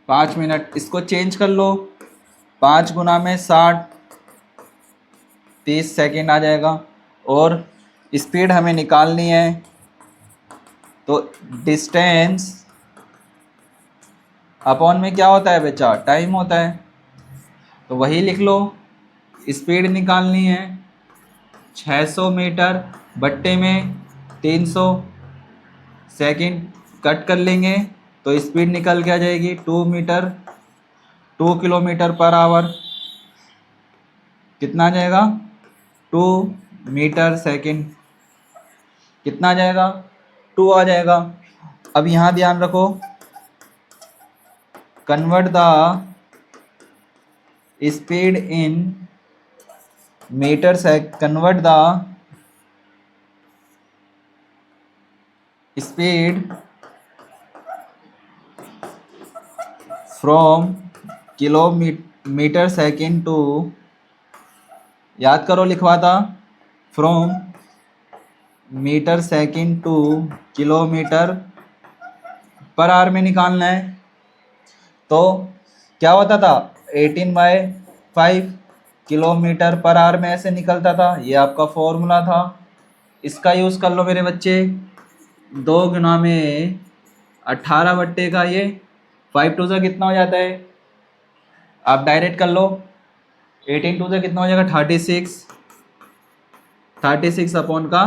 पाँच मिनट, इसको चेंज कर लो, 5 गुना में 60, 30 सेकेंड आ जाएगा। और स्पीड हमें निकालनी है, तो डिस्टेंस अपॉन में क्या होता है बच्चा, टाइम होता है, तो वही लिख लो। स्पीड निकालनी है 600 मीटर बट्टे में 300 सेकंड, कट कर लेंगे तो स्पीड निकल के आ जाएगी 2 किलोमीटर पर आवर। कितना आ जाएगा 2 मीटर सेकंड, कितना आ जाएगा 2 आ जाएगा। अब यहाँ ध्यान रखो, convert the speed in metre second, convert the speed from kilometre second to, याद करो लिखवा था, from metre second to kilometre per hour में निकालना है। तो क्या होता था, 18/5 किलोमीटर पर आवर में ऐसे निकलता था, ये आपका फॉर्मूला था। इसका यूज़ कर लो मेरे बच्चे, 2 गुना में 18 बट्टे का ये 5 टू से कितना हो जाता है, आप डायरेक्ट कर लो, 18 टू से कितना हो जाएगा 36 अपॉन का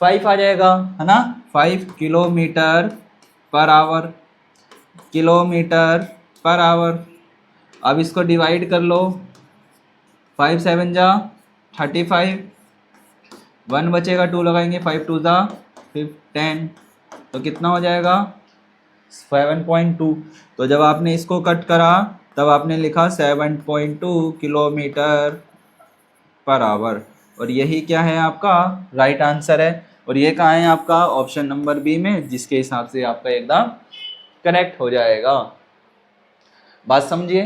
5 आ जाएगा, है ना, 5 kilometre per our, kilometre per our. अब इसको डिवाइड कर लो, 5 7 जा 35, 1 बचेगा, 2 लगाएंगे, 5 2 जा 10, तो कितना हो जाएगा 7.2। तो जब आपने इसको कट करा तब आपने लिखा 7.2 किलोमीटर पर आवर, और यही क्या है आपका राइट आंसर है। और ये कहाँ है आपका ऑप्शन नंबर बी में, जिसके हिसाब से आपका एकदम करेक्ट हो जाएगा। बात समझिए,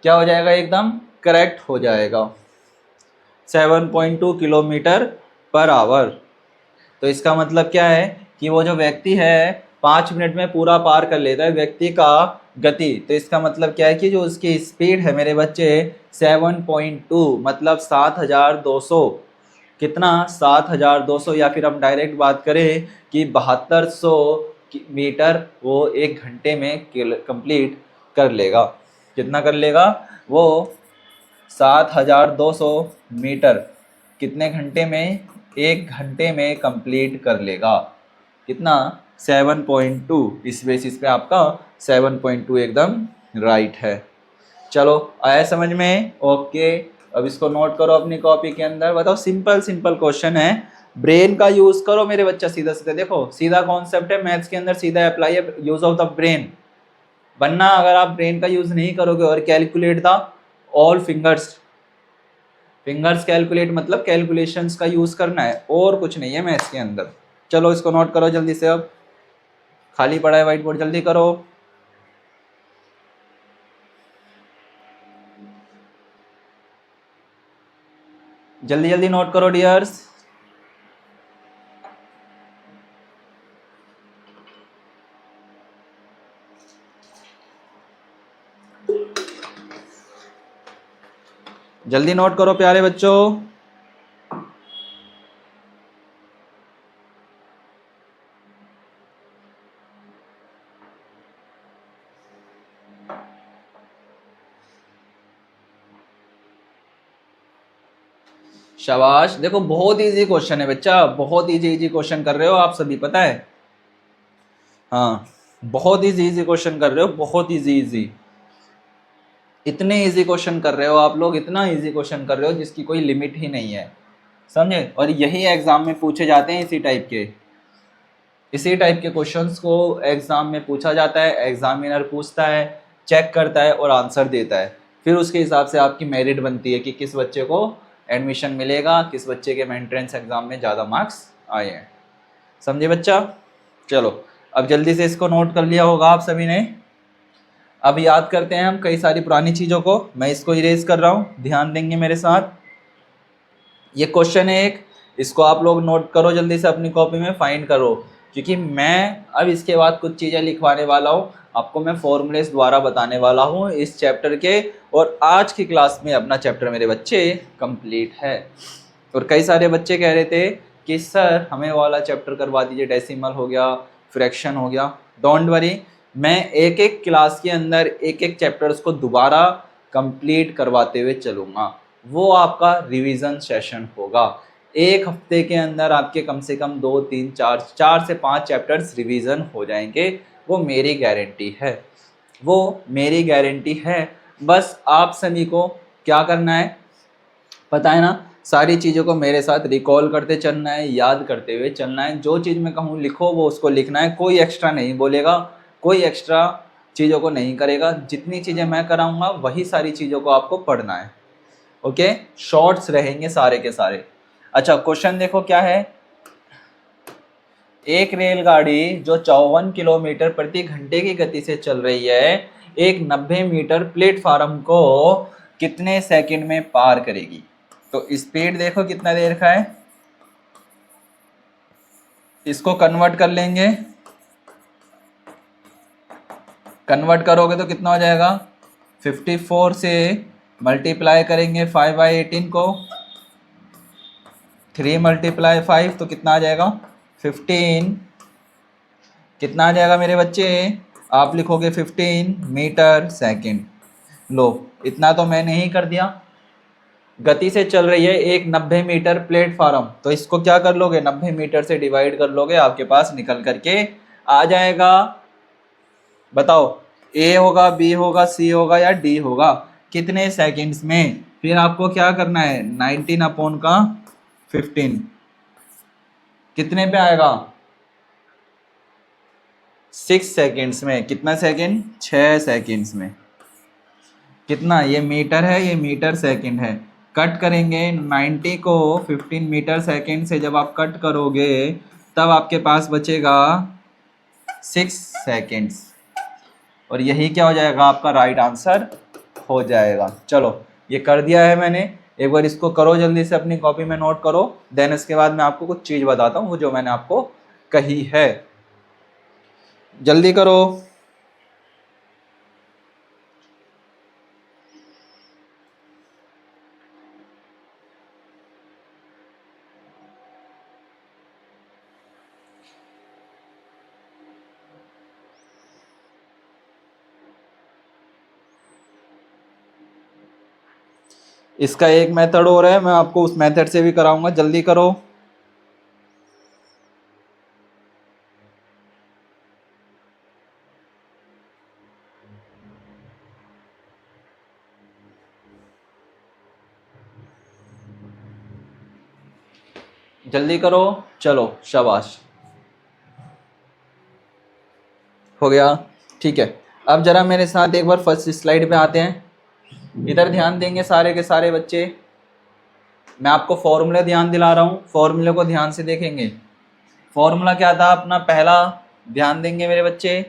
क्या हो जाएगा, एकदम करेक्ट हो जाएगा 7.2 किलोमीटर पर आवर। तो इसका मतलब क्या है कि वो जो व्यक्ति है 5 मिनट में पूरा पार कर लेता है व्यक्ति का गति। तो इसका मतलब क्या है कि जो उसकी स्पीड है मेरे बच्चे 7.2 मतलब 7200, कितना 7200, या फिर हम डायरेक्ट बात करें कि 7200 मीटर वो 1 घंटे में कंप्लीट कर लेगा। कितना कर लेगा वो, 7200 मीटर कितने घंटे में, 1 घंटे में कंप्लीट कर लेगा। कितना 7.2, इस बेसिस पे आपका 7.2 एकदम राइट है। चलो आया समझ में, ओके। अब इसको नोट करो अपनी कॉपी के अंदर। बताओ, सिंपल सिंपल क्वेश्चन है, ब्रेन का यूज करो मेरे बच्चा, सीधा सीधा देखो, सीधा कॉन्सेप्ट है मैथ्स के अंदर, सीधा अप्लाई है, यूज ऑफ द ब्रेन। वरना अगर आप ब्रेन का यूज नहीं करोगे और calculate the all fingers, fingers calculate मतलब कैलकुलेशंस का यूज करना है, और कुछ नहीं है मैथ्स के अंदर। चलो इसको नोट करो जल्दी से, अब खाली पड़ा है व्हाइट बोर्ड, जल्दी करो। जल्दी जल्दी नोट करो डियर्स। जल्दी नोट करो प्यारे बच्चों। शाबाश, देखो बहुत इजी क्वेश्चन है बच्चा, बहुत इजी क्वेश्चन कर रहे हो आप सभी, पता है, हाँ बहुत इजी क्वेश्चन कर रहे हो, बहुत इजी, इतने इजी क्वेश्चन कर रहे हो आप लोग, इतना इजी क्वेश्चन कर रहे हो जिसकी कोई लिमिट ही नहीं है, समझे। और यही एग्जाम में पूछे जाते हैं, इसी टाइप के क्वेश्चंस को एग्जाम में पूछा जाता है, एग्जामिनर पूछता है, चेक करता है और आंसर देता है। फिर उसके हिसाब से आपकी मेरिट बनती है कि किस बच्चे को एडमिशन मिलेगा, किस बच्चे के एंट्रेंस एग्जाम में ज़्यादा मार्क्स आए हैं, समझे बच्चा। चलो अब जल्दी से इसको नोट कर लिया होगा आप सभी ने। अब याद करते हैं हम कई सारी पुरानी चीज़ों को, मैं इसको इरेज कर रहा हूँ, ध्यान देंगे मेरे साथ। ये क्वेश्चन है एक, इसको आप लोग नोट करो जल्दी से अपनी कॉपी में, फाइंड करो, क्योंकि मैं अब इसके बाद कुछ चीज़ें लिखवाने वाला हूँ आपको, मैं फॉर्मूलेस द्वारा बताने वाला हूँ इस चैप्टर के। और आज की क्लास में अपना चैप्टर मेरे बच्चे कंप्लीट है। और कई सारे बच्चे कह रहे थे कि सर हमें वाला चैप्टर करवा दीजिए, डेसिमल हो गया, फ्रैक्शन हो गया। डोंट वरी, मैं एक एक क्लास के अंदर एक एक चैप्टर्स को दोबारा कंप्लीट करवाते हुए चलूँगा। वो आपका रिवीजन सेशन होगा, 1 हफ्ते के अंदर आपके कम से कम 2 3 4 से 5 चैप्टर्स रिवीजन हो जाएंगे। वो मेरी गारंटी है, वो मेरी गारंटी है। बस आप सभी को क्या करना है पता है ना, सारी चीज़ों को मेरे साथ रिकॉल करते चलना है, याद करते हुए चलना है। जो चीज़ मैं कहूँ लिखो वो उसको लिखना है, कोई एक्स्ट्रा नहीं बोलेगा, कोई एक्स्ट्रा चीज़ों को नहीं करेगा। जितनी चीज़ें मैं कराऊंगा वही सारी चीज़ों को आपको पढ़ना है। ओके, शॉर्ट्स रहेंगे सारे के सारे। अच्छा, क्वेश्चन देखो क्या है। एक रेलगाड़ी जो 54 किलोमीटर प्रति घंटे की गति से चल रही है, एक 90 मीटर प्लेटफार्म को कितने सेकंड में पार करेगी? तो स्पीड देखो कितना देर का है, इसको कन्वर्ट कर लेंगे। कन्वर्ट करोगे तो कितना हो जाएगा, 54 से मल्टीप्लाई करेंगे 5/18 को, 3 × 5 तो कितना आ जाएगा 15। कितना आ जाएगा मेरे बच्चे, आप लिखोगे 15 मीटर सेकंड। लो, इतना तो मैंने ही कर दिया। गति से चल रही है एक 90 मीटर प्लेटफार्म, तो इसको क्या कर लोगे, 90 मीटर से डिवाइड कर लोगे, आपके पास निकल करके आ जाएगा। बताओ, ए होगा, बी होगा, सी होगा या डी होगा, कितने सेकंड्स में? फिर आपको क्या करना है, 19/15 कितने पे आएगा, 6 सेकंड्स में। कितना सेकंड, 6 सेकंड्स में। कितना, ये मीटर है, ये मीटर सेकंड है। कट करेंगे 90 को 15 मीटर सेकंड से, जब आप कट करोगे तब आपके पास बचेगा 6 सेकंड्स, और यही क्या हो जाएगा, आपका राइट आंसर हो जाएगा। चलो, ये कर दिया है मैंने, एक बार इसको करो जल्दी से, अपनी कॉपी में नोट करो। देन इसके बाद मैं आपको कुछ चीज़ बताता हूँ वो जो मैंने आपको कही है, जल्दी करो। इसका एक मेथड और है, मैं आपको उस मेथड से भी कराऊंगा, जल्दी करो। जल्दी करो, चलो शाबाश, हो गया। ठीक है, अब जरा मेरे साथ एक बार फर्स्ट स्लाइड पे आते हैं। इधर ध्यान देंगे सारे के सारे बच्चे, मैं आपको फॉर्मूले ध्यान दिला रहा हूँ, फॉर्मूले को ध्यान से देखेंगे। फॉर्मूला क्या था अपना पहला, ध्यान देंगे मेरे बच्चे,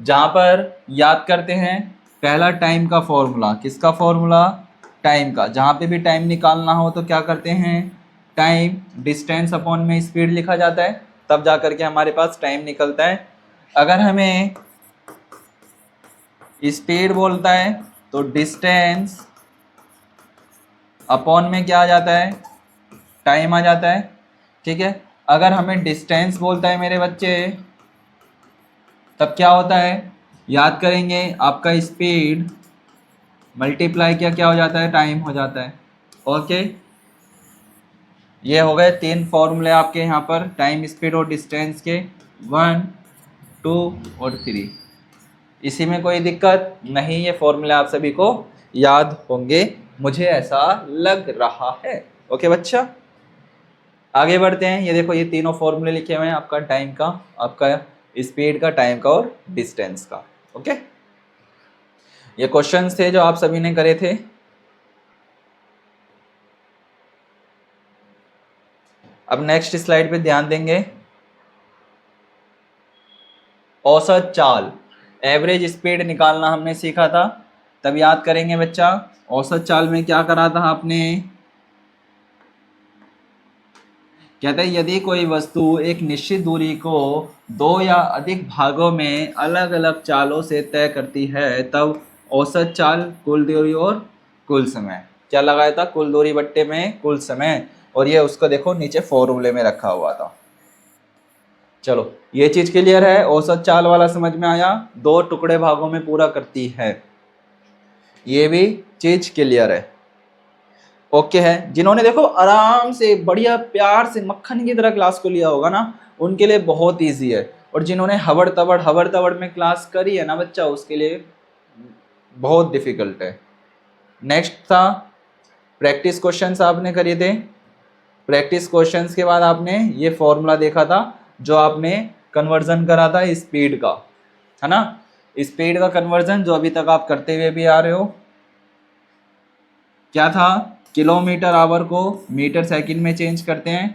जहाँ पर याद करते हैं पहला टाइम का फॉर्मूला। किसका फॉर्मूला, टाइम का। जहाँ पे भी टाइम निकालना हो तो क्या करते हैं, टाइम डिस्टेंस अपॉन में स्पीड लिखा जाता है, तब जा करके हमारे पास टाइम निकलता है। अगर हमें स्पीड बोलता है तो डिस्टेंस अपॉन में क्या आ जाता है, टाइम आ जाता है। ठीक है, अगर हमें डिस्टेंस बोलता है मेरे बच्चे, तब क्या होता है, याद करेंगे, आपका स्पीड मल्टीप्लाई क्या हो जाता है, टाइम हो जाता है। ओके, ये हो गए 3 फॉर्मूले आपके यहाँ पर टाइम, स्पीड और डिस्टेंस के, 1, 2 और 3। इसी में कोई दिक्कत नहीं, ये फॉर्मूले आप सभी को याद होंगे, मुझे ऐसा लग रहा है। ओके बच्चा, आगे बढ़ते हैं। ये देखो, ये तीनों फॉर्मूले लिखे हुए हैं, आपका टाइम का, आपका स्पीड का, टाइम का और डिस्टेंस का। ओके, ये क्वेश्चंस थे जो आप सभी ने करे थे। अब नेक्स्ट स्लाइड पे ध्यान देंगे। औसत चाल, एवरेज स्पीड निकालना हमने सीखा था, तब याद करेंगे बच्चा। औसत चाल में क्या करा था आपने, कहते हैं यदि कोई वस्तु एक निश्चित दूरी को 2 या अधिक भागों में अलग अलग चालों से तय करती है, तब औसत चाल कुल दूरी और कुल समय। क्या लगाया था, कुल दूरी बट्टे में कुल समय, और ये उसको देखो नीचे फॉर्मूले में रखा हुआ था। चलो, ये चीज क्लियर है, औसत चाल वाला समझ में आया, 2 टुकड़े भागों में पूरा करती है, ये भी चीज क्लियर है। ओके है, जिन्होंने देखो आराम से बढ़िया प्यार से मक्खन की तरह क्लास को लिया होगा ना, उनके लिए बहुत इजी है, और जिन्होंने हबड़ तबड़ में क्लास करी है ना बच्चा, उसके लिए बहुत डिफिकल्ट है। नेक्स्ट था प्रैक्टिस क्वेश्चंस, आपने करे थे। प्रैक्टिस क्वेश्चंस के बाद आपने ये फॉर्मूला देखा था जो आपने कन्वर्जन करा था स्पीड का, है ना। स्पीड का कन्वर्जन जो अभी तक आप करते हुए भी आ रहे हो, क्या था, किलोमीटर आवर को मीटर सेकंड में चेंज करते हैं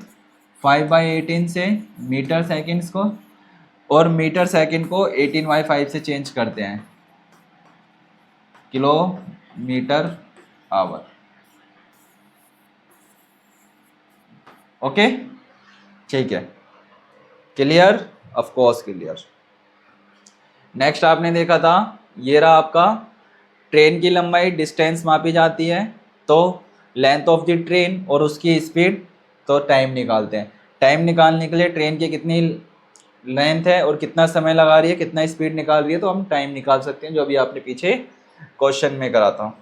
5/18 से मीटर सेकंड्स को, और मीटर सेकंड को 18/5 से चेंज करते हैं किलोमीटर आवर। ओके, ठीक है, clear, of course clear. Next आपने देखा था, ये रहा आपका ट्रेन की लंबाई, डिस्टेंस मापी जाती है तो लेंथ ऑफ द ट्रेन और उसकी स्पीड, तो टाइम निकालते हैं। टाइम निकालने के लिए ट्रेन की कितनी लेंथ है और कितना समय लगा रही है, कितना स्पीड निकाल रही है, तो हम टाइम निकाल सकते हैं, जो अभी आपने पीछे क्वेश्चन में करा था।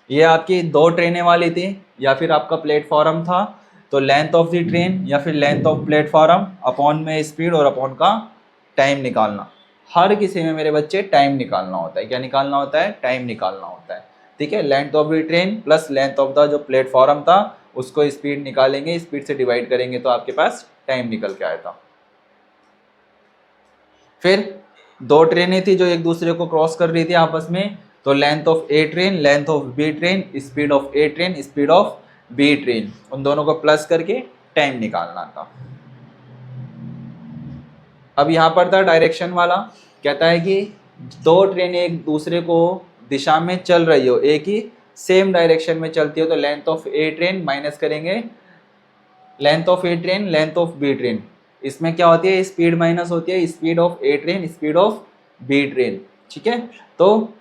ये आपकी 2 ट्रेनें वाली थी या फिर आपका प्लेटफॉर्म था, तो लेंथ ऑफ द ट्रेन या फिर लेंथ ऑफ प्लेटफॉर्म अपॉन में स्पीड और अपॉन का टाइम निकालना। हर किसी में मेरे बच्चे टाइम निकालना होता है। क्या निकालना होता है? टाइम निकालना होता है। ठीक है, length of the train plus length of the जो प्लेटफॉर्म था उसको स्पीड निकालेंगे, स्पीड से डिवाइड करेंगे तो आपके पास टाइम निकल के आया था। फिर 2 ट्रेनें थी जो एक दूसरे को क्रॉस कर रही थी आपस में, तो length of A train, length of B train, speed of A train, speed of B train, उन दोनों को प्लस करके टाइम निकालना था। अब यहाँ पर था डायरेक्शन वाला, कहता है कि 2 ट्रेनें एक दूसरे को दिशा में चल रही हो, एक ही सेम डायरेक्शन में चलती हो, तो length of A train minus करेंगे length of A train, length of B train. इसमें क्या होती है? स्पीड माइनस होती है speed of A train, speed of B train. ठीक है, तो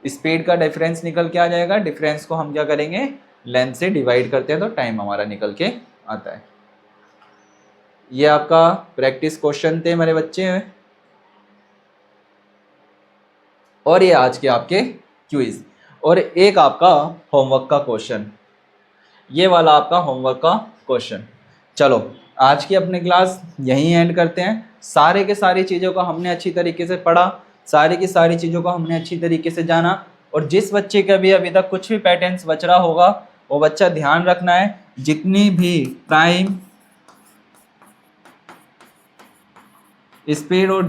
स्पीड का डिफरेंस निकल के आ जाएगा, डिफरेंस को हम क्या करेंगे? लेंथ से डिवाइड करते हैं तो टाइम हमारा निकल के आता है। ये आपका प्रैक्टिस क्वेश्चन थे मेरे बच्चे, और ये आज के आपके क्विज, और एक आपका होमवर्क का क्वेश्चन, ये वाला आपका होमवर्क का क्वेश्चन। चलो आज की अपनी क्लास यहीं एंड करते हैं। सारे के सारी चीज़ों को हमने अच्छी तरीके से पढ़ा, सारी की सारी चीज़ों को हमने अच्छी तरीके से जाना, और जिस बच्चे का भी अभी तक कुछ भी पैटर्न्स बच रहा होगा वो बच्चा ध्यान रखना है, जितनी भी टाइम, स्पीड और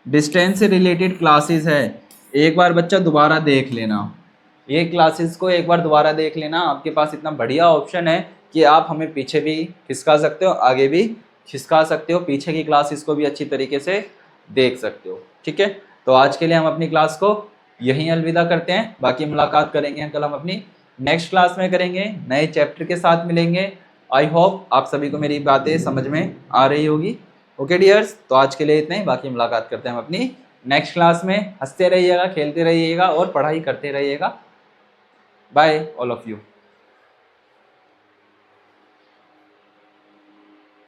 डिस्टेंस से रिलेटेड क्लासेस है, एक बार बच्चा दोबारा देख लेना। ये क्लासेस को एक बार दोबारा देख लेना। आपके पास इतना बढ़िया ऑप्शन है कि आप हमें पीछे भी खिसका सकते हो, आगे भी खिसका सकते हो, पीछे की क्लासेस को भी अच्छी तरीके से देख सकते हो। ठीक है, तो आज के लिए हम अपनी क्लास को यहीं अलविदा करते हैं। बाकी मुलाकात करेंगे कल हम अपनी नेक्स्ट क्लास में करेंगे, नए चैप्टर के साथ मिलेंगे। आई होप आप सभी को मेरी बातें समझ में आ रही होगी। ओके डियर्स, तो आज के लिए इतना ही, बाकी मुलाकात करते हैं हम अपनी नेक्स्ट क्लास में। हंसते रहिएगा, खेलते रहिएगा और पढ़ाई करते रहिएगा। Bye all of you.